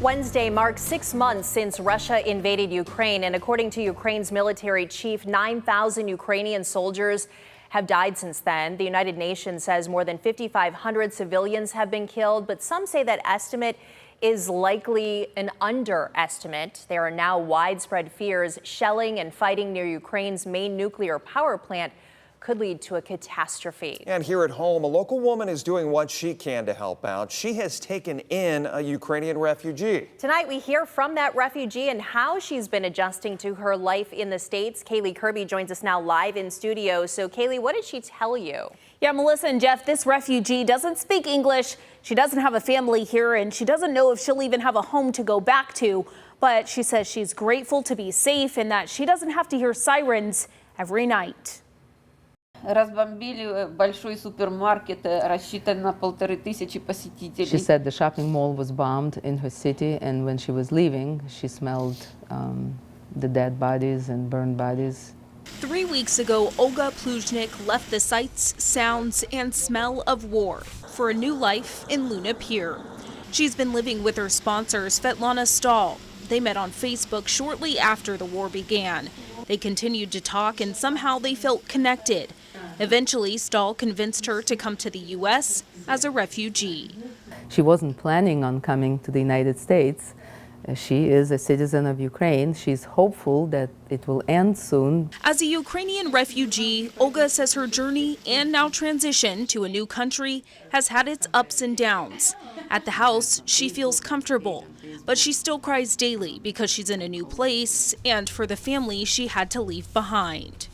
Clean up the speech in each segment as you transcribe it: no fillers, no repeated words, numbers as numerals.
Wednesday marks 6 months since Russia invaded Ukraine, and according to Ukraine's military chief, 9,000 Ukrainian soldiers have died since then. The United Nations says more than 5,500 civilians have been killed, but some say that estimate is likely an underestimate. There are now widespread fears shelling and fighting near Ukraine's main nuclear power plant could lead to a catastrophe. And here at home, a local woman is doing what she can to help out. She has taken in a Ukrainian refugee. Tonight, we hear from that refugee and how she's been adjusting to her life in the States. Kaylee Kirby joins us now live in studio. So, Kaylee, what did she tell you? Yeah, Melissa and Jeff, this refugee doesn't speak English. She doesn't have a family here, and she doesn't know if she'll even have a home to go back to. But she says she's grateful to be safe and that she doesn't have to hear sirens every night. Разбомбили большой супермаркет, рассчитан на 1500 посетителей. She said the shopping mall was bombed in her city, and when she was leaving, she smelled the dead bodies and burned bodies. 3 weeks ago, Olga Pluzhnik left the sights, sounds, and smell of war for a new life in Luna Pier. She's been living with her sponsor, Svetlana Stahl. They met on Facebook shortly after the war began. They continued to talk, and somehow they felt connected. Eventually, Stahl convinced her to come to the U.S. as a refugee. She wasn't planning on coming to the United States. She is a citizen of Ukraine. She's hopeful that it will end soon. As a Ukrainian refugee, Olga says her journey and now transition to a new country has had its ups and downs. At the house, she feels comfortable, but she still cries daily because she's in a new place and for the family she had to leave behind.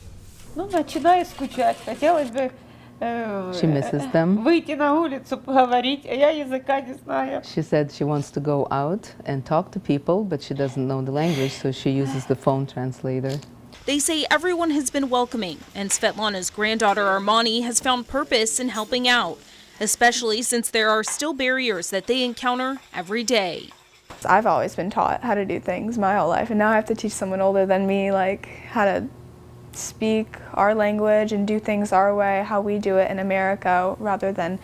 Начинаю скучать. Хотелось бы She misses them. выйти на улицу, поговорить, а я языка не знаю. She said she wants to go out and talk to people, but she doesn't know the language, so she uses the phone translator. They say everyone has been welcoming, and Svetlana's granddaughter Armani has found purpose in helping out, especially since there are still barriers that they encounter every day. I've always been taught how to do things my whole life, and now I have to teach someone older than me like how to speak our language and do things our way, how we do it in America, rather than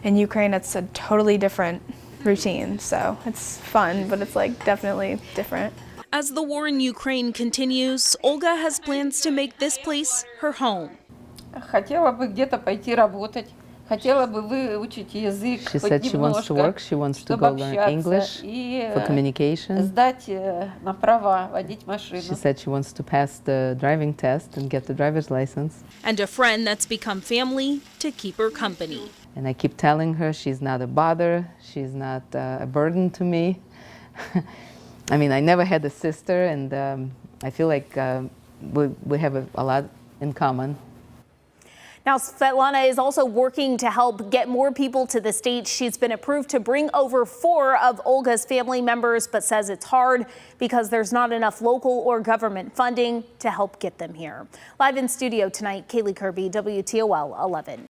in Ukraine. It's a totally different routine, so it's fun, but it's like definitely different. As the war in Ukraine continues, Olga has plans to make this place her home. Хотела бы где-то пойти работать. Хотела бы выучить язык She хоть said she wants to work, немножко, she wants to чтобы go learn общаться English и for communication. сдать на права, водить She машину. said she wants to pass the driving test and get the driver's license. And a friend that's become family to keep her company. And I keep telling her she's not a bother, she's not a burden to me. I mean, I never had a sister, and I feel like we have a lot in common. Now, Svetlana is also working to help get more people to the States. She's been approved to bring over 4 of Olga's family members, but says it's hard because there's not enough local or government funding to help get them here. Live in studio tonight, Kaylee Kirby, WTOL 11.